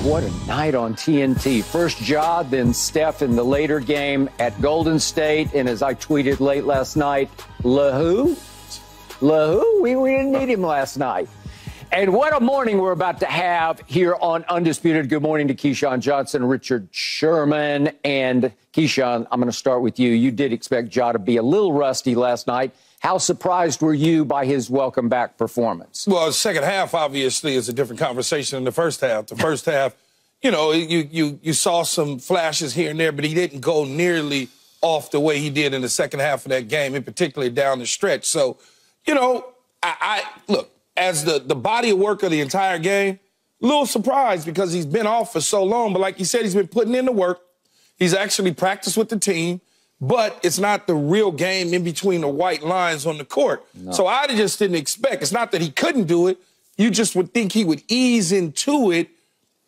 What a night on TNT. First Ja, then Steph in the later game at Golden State. And as I tweeted late last night, LaHoo? We didn't need him last night. And what a morning we're about to have here on Undisputed. Good morning to Keyshawn Johnson, Richard Sherman. And Keyshawn, I'm going to start with you. You did expect Ja to be a little rusty last night. How surprised were you by his welcome back performance? Well, the second half, obviously, is a different conversation than the first half. The first half, you know, you saw some flashes here and there, but he didn't go nearly off the way he did in the second half of that game, and particularly down the stretch. So, you know, I look, as the body of work of the entire game, a little surprised because he's been off for so long. But like you said, he's been putting in the work. He's actually practiced with the team. But it's not the real game in between the white lines on the court. No. So I just didn't expect. It's not that he couldn't do it. You just would think he would ease into it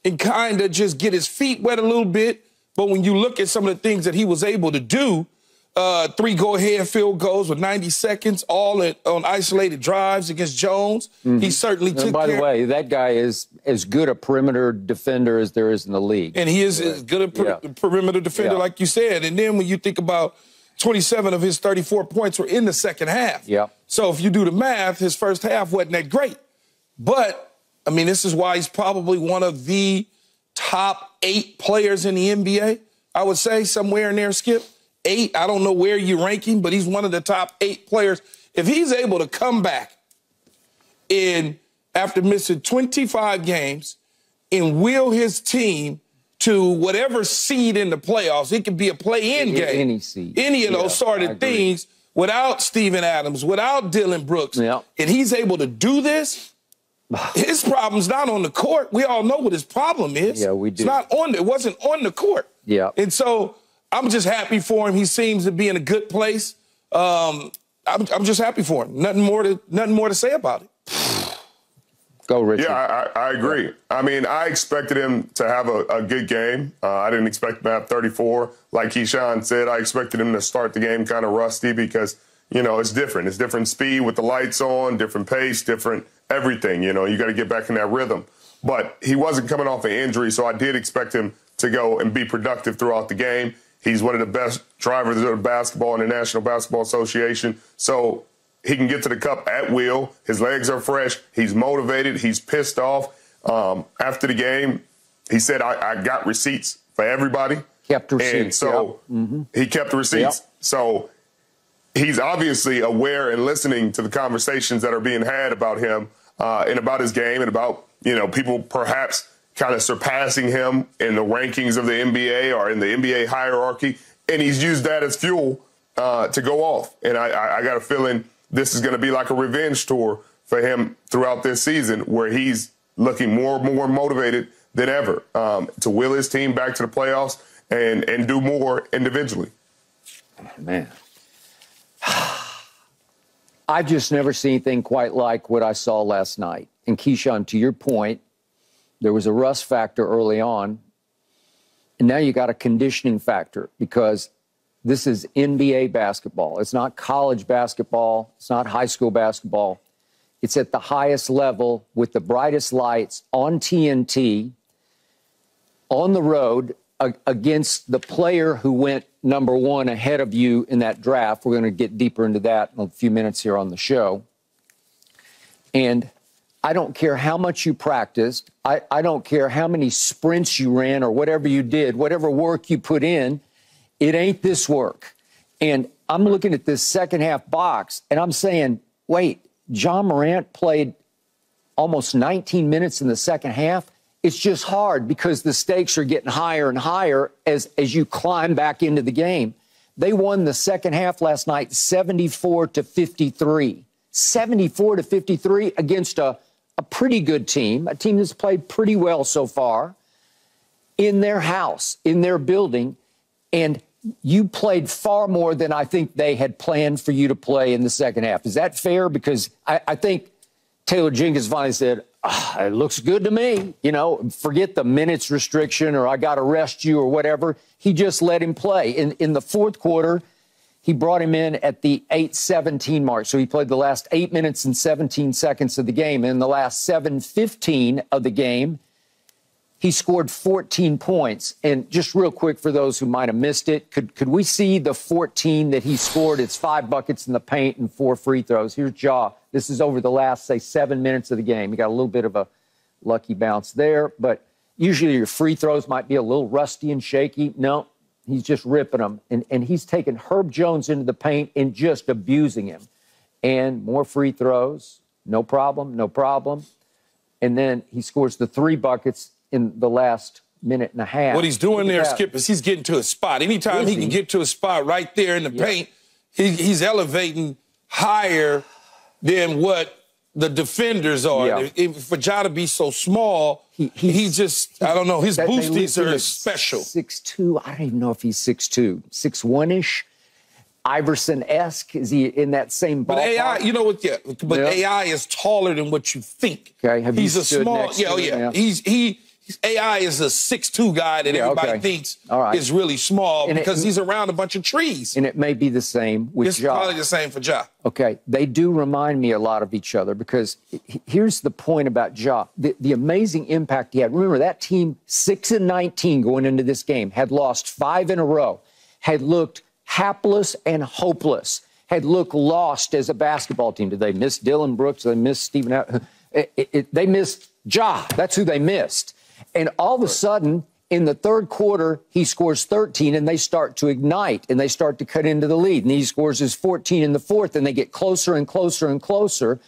and kind of just get his feet wet a little bit. But when you look at some of the things that he was able to do, 3 go-ahead field goals with 90 seconds, all on isolated drives against Jones. Mm-hmm. He certainly took care. By the way, that guy is as good a perimeter defender as there is in the league. And he is as good a perimeter defender, like you said. And then when you think about 27 of his 34 points were in the second half. Yeah. So if you do the math, his first half wasn't that great. But, I mean, this is why he's probably one of the top 8 players in the NBA, I would say, somewhere in there, Skip. 8, I don't know where you rank him, but he's one of the top 8 players. If he's able to come back after missing 25 games and will his team to whatever seed in the playoffs, it could be a play-in game. Any seed. Any of those sort of things without Steven Adams, without Dylan Brooks. Yeah. And he's able to do this, his problem's not on the court. We all know what his problem is. Yeah, we do. It wasn't on the court. Yeah. And so I'm just happy for him. He seems to be in a good place. I'm just happy for him. Nothing more to say about it. Go, Richard. Yeah, I agree. I mean, I expected him to have a good game. I didn't expect him to have 34. Like Keyshawn said, I expected him to start the game kind of rusty because, you know, it's different. It's different speed with the lights on, different pace, different everything. You know, you got to get back in that rhythm. But he wasn't coming off an injury, so I did expect him to go and be productive throughout the game. He's one of the best drivers of basketball in the National Basketball Association. So he can get to the cup at will. His legs are fresh. He's motivated. He's pissed off. After the game, he said, I got receipts for everybody. Kept receipts. And so he kept receipts. Yep. So he's obviously aware and listening to the conversations that are being had about him and about his game and about, you know, people perhaps kind of surpassing him in the rankings of the NBA or in the NBA hierarchy. And he's used that as fuel to go off. And I got a feeling this is going to be like a revenge tour for him throughout this season where he's looking more and more motivated than ever to will his team back to the playoffs and do more individually. Man. I've just never seen anything quite like what I saw last night. And Keyshawn, to your point, there was a rust factor early on, and now you got a conditioning factor because this is NBA basketball. It's not college basketball. It's not high school basketball. It's at the highest level with the brightest lights on TNT, on the road, against the player who went number 1 ahead of you in that draft. We're going to get deeper into that in a few minutes here on the show. And I don't care how much you practiced. I don't care how many sprints you ran or whatever you did, whatever work you put in, it ain't this work. And I'm looking at this second half box, and I'm saying, wait, Ja Morant played almost 19 minutes in the second half. It's just hard because the stakes are getting higher and higher as you climb back into the game. They won the second half last night 74-53. 74-53 against a pretty good team, a team that's played pretty well so far, in their house, in their building, and you played far more than I think they had planned for you to play in the second half. Is that fair? Because I think Taylor Jenkins finally said, it looks good to me. You know, forget the minutes restriction or I got to rest you or whatever. He just let him play. In the fourth quarter, he brought him in at the 8:17 mark. So he played the last 8 minutes and 17 seconds of the game. In the last 7:15 of the game, he scored 14 points. And just real quick for those who might have missed it, could we see the 14 that he scored? It's 5 buckets in the paint and 4 free throws. Here's Ja. This is over the last, say, 7 minutes of the game. He got a little bit of a lucky bounce there, but usually your free throws might be a little rusty and shaky. No, he's just ripping them. And he's taking Herb Jones into the paint and just abusing him. And more free throws, no problem, no problem. And then he scores the 3 buckets in the last minute and a half. What he's doing there, Skip, is he's getting to a spot. Anytime he can get to a spot right there in the paint, he's elevating higher than what the defenders are. For Ja to be so small, he just, I don't know, his boosties are special. 6'2", I don't even know if he's 6'2", 6'1"-ish. Iverson-esque? Is he in that same ballpark? But AI, you know what? Yeah, but AI is taller than what you think. Okay, have he's you a stood small. next to him? AI is a 6'2" guy that everybody thinks is really small because he's around a bunch of trees. And it may be the same with Ja. It's probably the same for Ja. Okay, they do remind me a lot of each other because here's the point about Ja. The amazing impact he had. Remember, that team, 6-19 going into this game, had lost 5 in a row, had looked hapless and hopeless, had looked lost as a basketball team. Did they miss Dylan Brooks? Did they miss Stephen? They missed Ja. That's who they missed. And all of a sudden, in the third quarter, he scores 13, and they start to ignite, and they start to cut into the lead. And he scores his 14 in the fourth, and they get closer and closer and closer.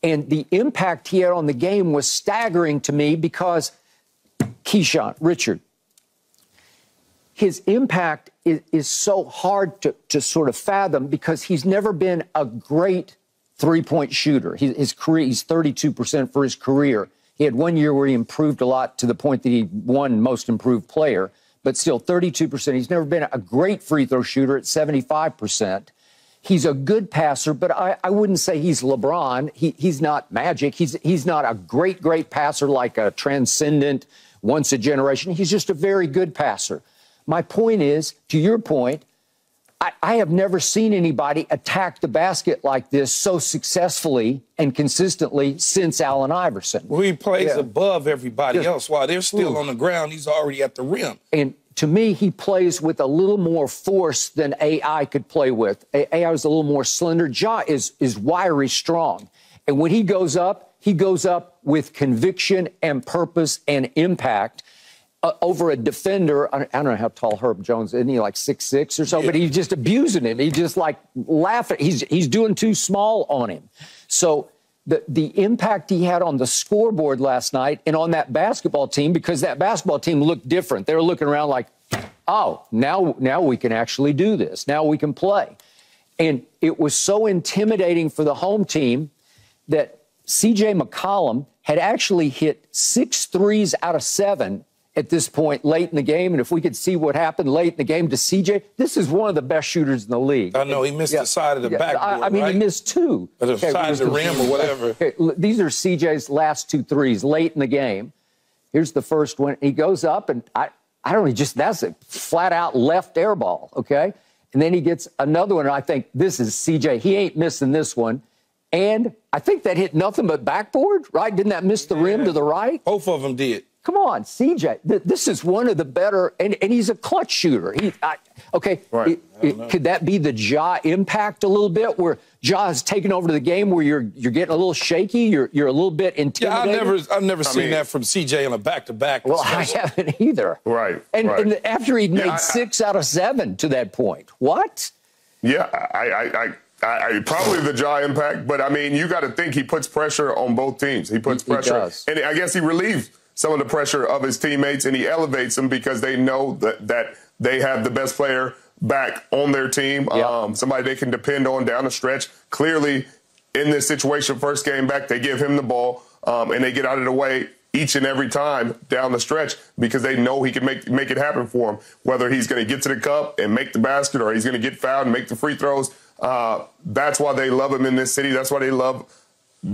And the impact he had on the game was staggering to me because, Keyshawn, Richard, his impact is so hard to sort of fathom because he's never been a great three-point shooter. His career, he's 32% for his career. He had 1 year where he improved a lot to the point that he won Most Improved Player, but still 32%. He's never been a great free throw shooter at 75%. He's a good passer, but I wouldn't say he's LeBron. He's not Magic. He's not a great passer like a transcendent, once a generation. He's just a very good passer. My point is, to your point, I have never seen anybody attack the basket like this so successfully and consistently since Allen Iverson. Well, he plays above everybody else. While they're still on the ground, he's already at the rim. And to me, he plays with a little more force than AI could play with. AI was a little more slender. Ja is wiry strong. And when he goes up with conviction and purpose and impact. Over a defender, I don't know how tall Herb Jones is, isn't he, like 6'6" or so? But he's just abusing him. He's just like laughing. He's doing too small on him. So the impact he had on the scoreboard last night and on that basketball team, because that basketball team looked different. They were looking around like, oh, now we can actually do this. Now we can play. And it was so intimidating for the home team that C.J. McCollum had actually hit 6 threes out of 7 at this point late in the game. And if we could see what happened late in the game to CJ, this is one of the best shooters in the league. I know he missed the side of the backboard, I mean, he missed 2. Or the side of the rim or whatever. Okay, these are CJ's last 2 threes late in the game. Here's the first one. He goes up, and I don't know, that's a flat-out left air ball, okay? And then he gets another one, and I think this is CJ. He ain't missing this one. And I think that hit nothing but backboard, right? Didn't that miss the rim to the right? Both of them did. Come on, CJ. This is one of the better, and he's a clutch shooter. Could that be the Ja impact a little bit, where Ja has taken over to the game where you're getting a little shaky, you're a little bit intimidated? Yeah, I've never seen that from CJ in a back-to-back. Well, I haven't either. Right. And after he'd made 6 out of 7 to that point. What? Yeah, I probably the Ja impact, but I mean, you got to think he puts pressure on both teams. He puts pressure, does. And I guess he relieves some of the pressure of his teammates, and he elevates them because they know that they have the best player back on their team, somebody they can depend on down the stretch. Clearly, in this situation, first game back, they give him the ball, and they get out of the way each and every time down the stretch because they know he can make it happen for him, whether he's going to get to the cup and make the basket or he's going to get fouled and make the free throws. That's why they love him in this city. That's why they love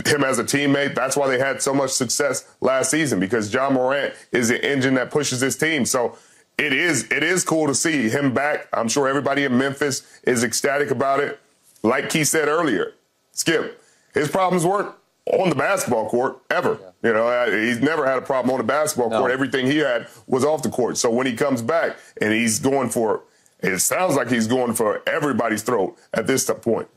him as a teammate. That's why they had so much success last season, because Ja Morant is the engine that pushes his team. So it is cool to see him back. I'm sure everybody in Memphis is ecstatic about it. Like Key said earlier, Skip, his problems weren't on the basketball court ever. You know, he's never had a problem on the basketball court. Everything he had was off the court. So when he comes back and he's going for, it sounds like he's going for everybody's throat at this point.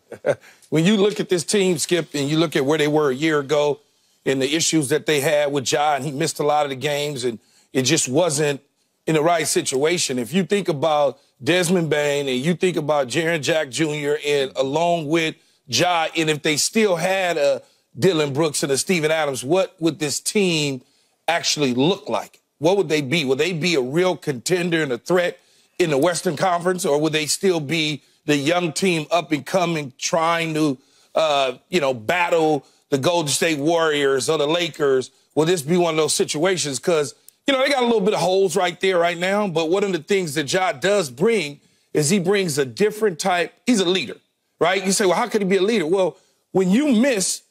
When you look at this team, Skip, and you look at where they were a year ago and the issues that they had with Ja, and he missed a lot of the games, and it just wasn't in the right situation. If you think about Desmond Bane and you think about Jaren Jack Jr. and along with Ja, and if they still had a Dylan Brooks and a Steven Adams, what would this team actually look like? What would they be? Would they be a real contender and a threat in the Western Conference, or would they still be the young team up and coming trying to, battle the Golden State Warriors or the Lakers? Will this be one of those situations? Because, they got a little bit of holes right there right now, but one of the things that Ja does bring is he brings a different type. He's a leader, right? You say, well, how could he be a leader? Well, when you miss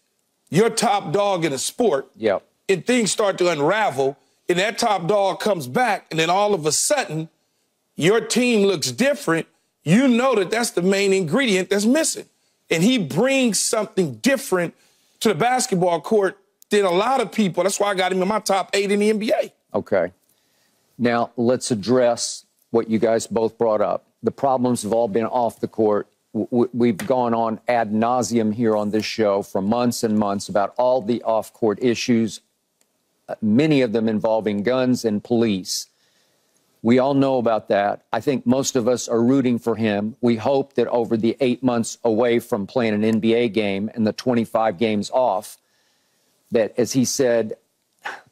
your top dog in a sport, and things start to unravel, and that top dog comes back, and then all of a sudden, your team looks different, you know that that's the main ingredient that's missing. And he brings something different to the basketball court than a lot of people. That's why I got him in my top 8 in the NBA. Okay. Now, let's address what you guys both brought up. The problems have all been off the court. We've gone on ad nauseum here on this show for months and months about all the off-court issues, many of them involving guns and police. We all know about that. I think most of us are rooting for him. We hope that over the 8 months away from playing an NBA game and the 25 games off, that, as he said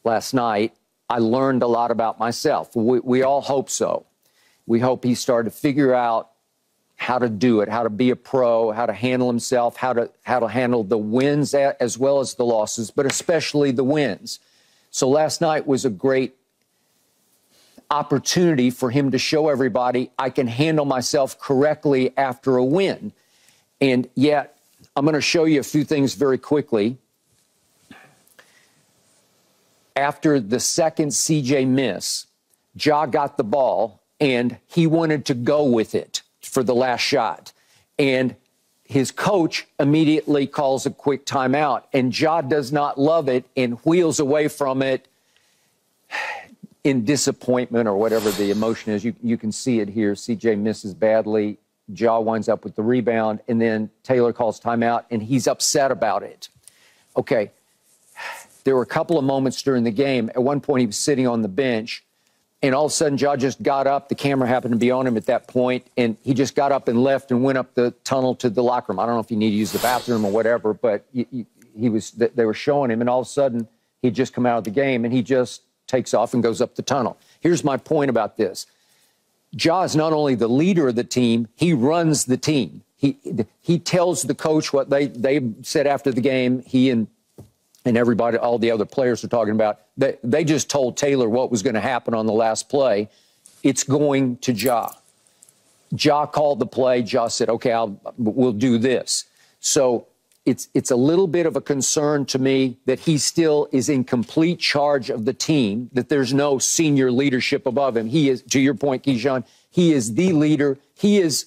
last night, I learned a lot about myself. We all hope so. We hope he started to figure out how to do it, how to be a pro, how to handle himself, how to handle the wins as well as the losses, but especially the wins. So last night was a great opportunity for him to show everybody I can handle myself correctly after a win. And yet, I'm going to show you a few things very quickly. After the second CJ miss, Ja got the ball, and he wanted to go with it for the last shot. And his coach immediately calls a quick timeout, and Ja does not love it and wheels away from it in disappointment or whatever the emotion is. You can see it here. CJ misses badly. Ja winds up with the rebound, and then Taylor calls timeout, and he's upset about it. Okay. There were a couple of moments during the game. At one point, he was sitting on the bench, and all of a sudden, Ja just got up. The camera happened to be on him at that point, and he just got up and left and went up the tunnel to the locker room. I don't know if you need to use the bathroom or whatever, but they were showing him, and all of a sudden, he'd just come out of the game, and he just takes off and goes up the tunnel. Here's my point about this. Ja is not only the leader of the team, he runs the team. He tells the coach what they said after the game. He and everybody, all the other players are talking about, they just told Taylor what was going to happen on the last play. It's going to Ja. Ja called the play. Ja said, okay, we'll do this. So it's a little bit of a concern to me that he still is in complete charge of the team, that there's no senior leadership above him. He is, to your point, Keyshawn, he is the leader. He's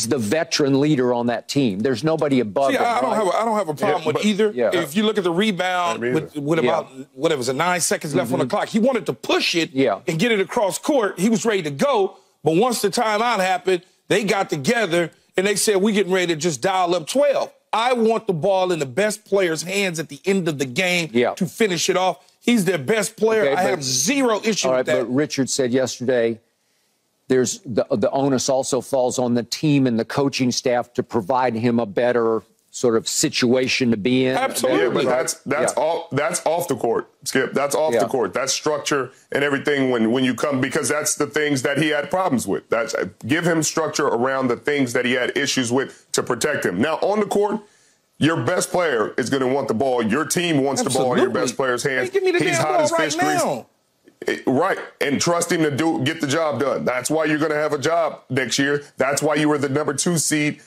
the veteran leader on that team. There's nobody above him. I don't have a problem with either. If you look at the rebound with about, whatever, was it 9 seconds left on the clock, he wanted to push it and get it across court. He was ready to go. But once the timeout happened, they got together and they said, we're getting ready to just dial up 12. I want the ball in the best player's hands at the end of the game to finish it off. He's their best player. Okay, I have zero issue with that. But Richard said yesterday, there's the onus also falls on the team and the coaching staff to provide him a better sort of situation to be in. Absolutely. Yeah, but that's off the court, Skip. That's off the court. That's structure and everything when you come, because that's the things that he had problems with. Give him structure around the things that he had issues with to protect him. Now, on the court, your best player is going to want the ball. Your team wants the ball in your best player's hands. Hey, give me the He's damn hot ball as fish right now. Right, and trust him to get the job done. That's why you're going to have a job next year. That's why you were the #2 seed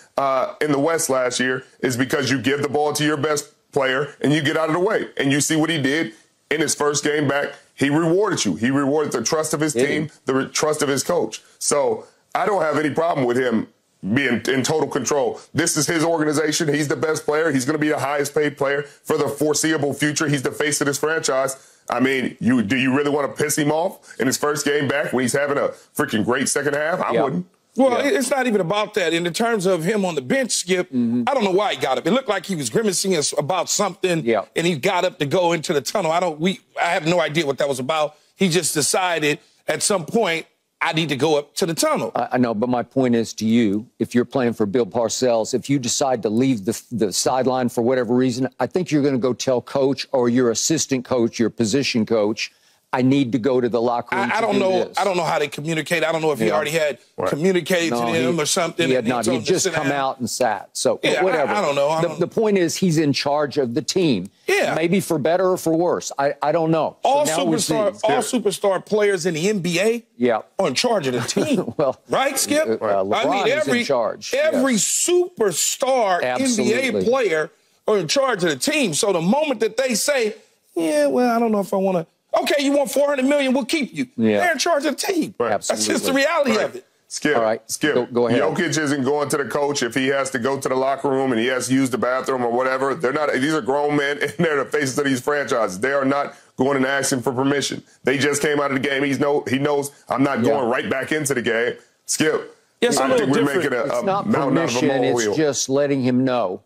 in the West last year, is because you give the ball to your best player and you get out of the way. And you see what he did in his first game back. He rewarded you. He rewarded the trust of his team, the trust of his coach. So I don't have any problem with him be in total control. This is his organization. He's the best player. He's going to be the highest paid player for the foreseeable future. He's the face of this franchise. I mean, do you really want to piss him off in his first game back when he's having a freaking great second half? I wouldn't. Well, it's not even about that. In the terms of him on the bench, Skip, I don't know why he got up. It looked like he was grimacing about something, and he got up to go into the tunnel. I have no idea what that was about. He just decided at some point, I need to go up to the tunnel. I know, but my point is to you, if you're playing for Bill Parcells, if you decide to leave the sideline for whatever reason, I think you're going to go tell coach or your assistant coach, your position coach, I need to go to the locker room. I don't know. I don't know how they communicate. I don't know if he already had communicated to them or something. He had not. He just come out and sat. So whatever. I don't know. The point is he's in charge of the team. Yeah. Maybe for better or for worse. I don't know. All superstar players in the NBA are in charge of the team. Well, right, Skip? LeBron is in charge. Every superstar NBA player are in charge of the team. So the moment that they say, I don't know if I want to. Okay, you want $400 million, we'll keep you. They're in charge of the team. That's just the reality of it. Skip, all right. Skip. Go ahead. Jokic isn't going to the coach if he has to go to the locker room and he has to use the bathroom or whatever. They're not. These are grown men, and they're the faces of these franchises. They are not going and asking for permission. They just came out of the game. He knows I'm not going right back into the game. Skip. Yes, I think we're making it's not permission. It's just letting him know,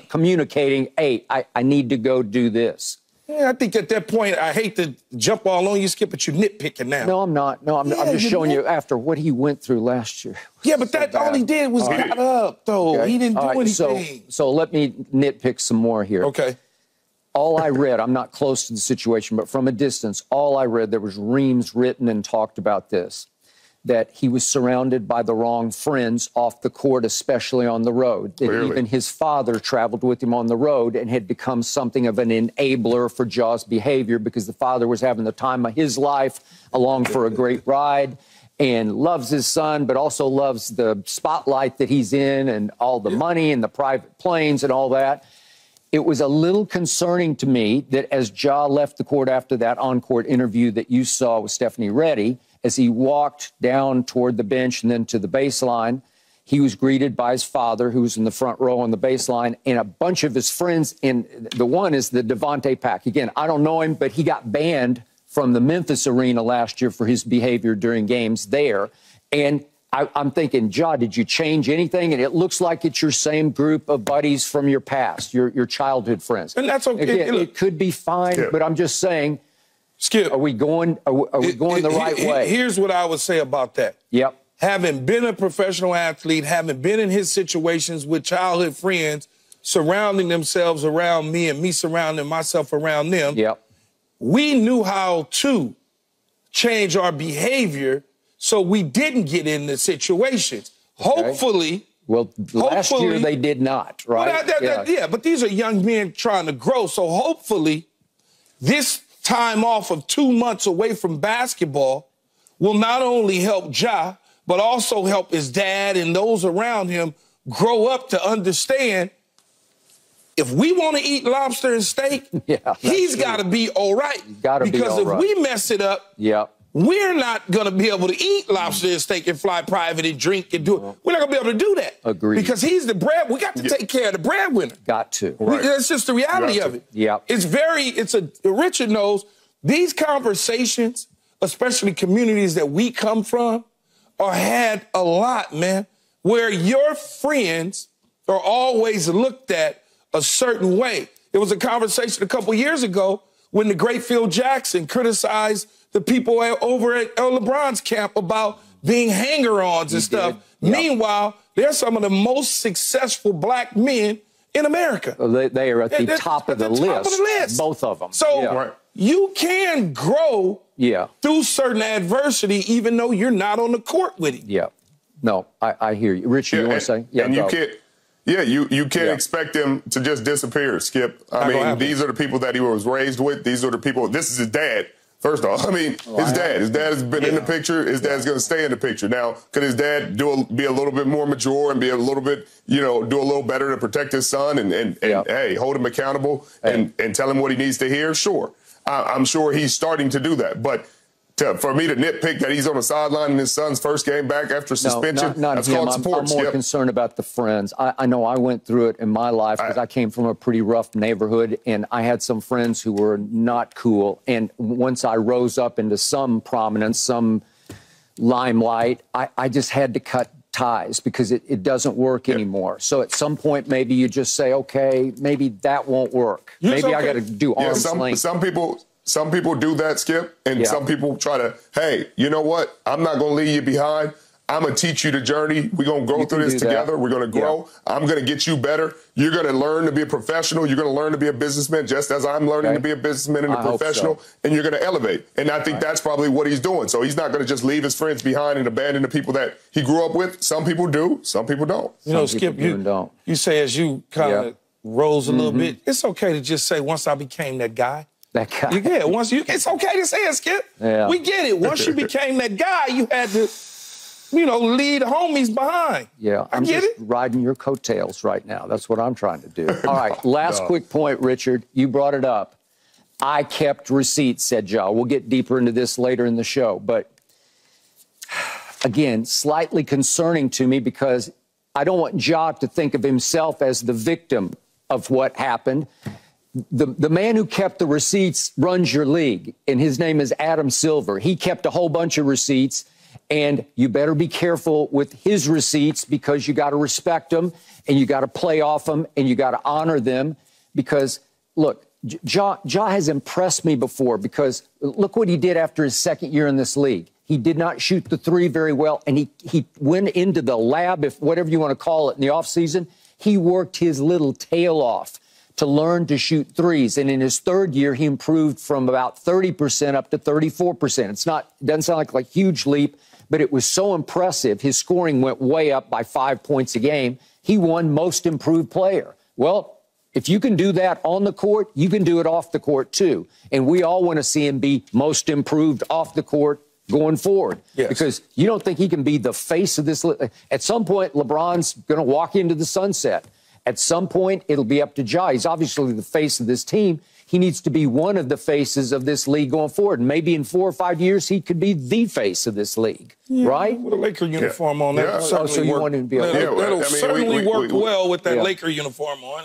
communicating. Hey, I need to go do this. Yeah, I think at that point, I hate to jump all on you, Skip, but you're nitpicking now. No, I'm not. No, I'm just showing you after what he went through last year. Yeah, but all he did was got up, though. Okay. He didn't do anything. So let me nitpick some more here. Okay. All I read, I'm not close to the situation, but from a distance, all I read, there was reams written and talked about this, that he was surrounded by the wrong friends off the court, especially on the road. That even his father traveled with him on the road and had become something of an enabler for Ja's behavior because the father was having the time of his life along for a great ride and loves his son, but also loves the spotlight that he's in and all the money and the private planes and all that. It was a little concerning to me that as Ja left the court after that on-court interview that you saw with Stephanie Reddy, as he walked down toward the bench and then to the baseline, he was greeted by his father, who was in the front row on the baseline, and a bunch of his friends. And the one is the Devontae Pack. Again, I don't know him, but he got banned from the Memphis arena last year for his behavior during games there. And I'm thinking, Ja, did you change anything? And it looks like it's your same group of buddies from your past, your childhood friends. And that's okay. Again, it could be fine, but I'm just saying, Skip, are we going the right way? Here's what I would say about that. Yep. Having been a professional athlete, having been in his situations with childhood friends, surrounding themselves around me and me surrounding myself around them, we knew how to change our behavior so we didn't get in the situations. Okay. Hopefully. Well, last year they did not, right? Well, but these are young men trying to grow. So hopefully this time off of 2 months away from basketball will not only help Ja, but also help his dad and those around him grow up to understand if we want to eat lobster and steak, he's got to be all right. Because if we mess it up, we're not going to be able to eat lobster and steak and fly private and drink and do it. We're not going to be able to do that. Agreed. Because he's the bread. We got to take care of the breadwinner. Got to. That's just the reality of it. Richard knows these conversations, especially communities that we come from, are had a lot, man, where your friends are always looked at a certain way. There was a conversation a couple years ago when the great Phil Jackson criticized the people over at LeBron's camp about being hanger-ons and stuff. Meanwhile, they're some of the most successful black men in America. They are at the top of the list. Both of them. So you can grow through certain adversity even though you're not on the court with him. Yeah. No, I hear you. Richard, you want to say? And you can't... Yeah, you can't expect him to just disappear, Skip. I mean, these are the people that he was raised with. These are the people. This is his dad, first off. I mean, his dad. His dad has been in the picture. His dad's going to stay in the picture. Now, could his dad be a little bit more mature and be a little bit, do a little better to protect his son and hey, hold him accountable and tell him what he needs to hear? Sure. I'm sure he's starting to do that. But for me to nitpick that he's on the sideline in his son's first game back after suspension, not that's him. called support. I'm more concerned about the friends. I know I went through it in my life because I came from a pretty rough neighborhood, and I had some friends who were not cool. And once I rose up into some prominence, some limelight, I just had to cut ties because it doesn't work anymore. So at some point, maybe you just say, okay, maybe that won't work. Maybe I got to do arm's length. Some people do that, Skip, and some people try to, hey, you know what? I'm not going to leave you behind. I'm going to teach you the journey. We're going to go through this together. We're going to grow. I'm going to get you better. You're going to learn to be a professional. You're going to learn to be a businessman just as I'm learning to be a businessman and a professional, and you're going to elevate. And I think that's probably what he's doing. So he's not going to just leave his friends behind and abandon the people that he grew up with. Some people do. Some people don't. You know, Skip, you say as you kind of rose a little bit, it's okay to just say, once I became that guy. That guy. You get it. It's okay to say it, Skip. Yeah. We get it. Once you became that guy, you had to, lead homies behind. Yeah, I'm just riding your coattails right now. That's what I'm trying to do. All right, last quick point, Richard. You brought it up. I kept receipts, said Ja. We'll get deeper into this later in the show. But, again, slightly concerning to me because I don't want Ja to think of himself as the victim of what happened. The man who kept the receipts runs your league, and his name is Adam Silver. He kept a whole bunch of receipts, and you better be careful with his receipts because you got to respect them, and you got to play off them, and you got to honor them because, look, Ja has impressed me before because look what he did after his second year in this league. He did not shoot the three very well, and he went into the lab, if whatever you want to call it, in the offseason. He worked his little tail off to learn to shoot threes. And in his third year, he improved from about 30% up to 34%. It doesn't sound like a huge leap, but it was so impressive. His scoring went way up by 5 points a game. He won most improved player. Well, if you can do that on the court, you can do it off the court too. And we all want to see him be most improved off the court going forward. Yes. Because you don't think he can be the face of this. At some point, LeBron's going to walk into the sunset. At some point, it'll be up to Ja. He's obviously the face of this team. He needs to be one of the faces of this league going forward. And maybe in 4 or 5 years, he could be the face of this league, right? With a Laker uniform on, that So you want him to be that'll certainly work well with that Laker uniform on.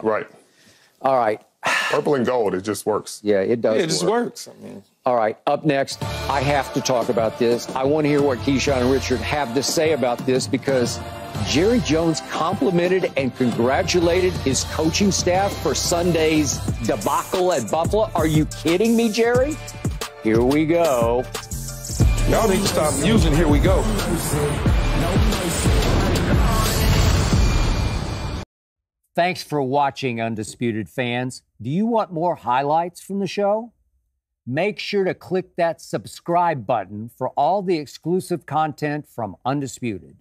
Right. All right. Purple and gold, it just works. Yeah, it does. It just works. All right, up next, I have to talk about this. I want to hear what Keyshawn and Richard have to say about this because Jerry Jones complimented and congratulated his coaching staff for Sunday's debacle at Buffalo. Are you kidding me, Jerry? Here we go. Y'all need to stop using "here we go." Thanks for watching, Undisputed fans. Do you want more highlights from the show? Make sure to click that subscribe button for all the exclusive content from Undisputed.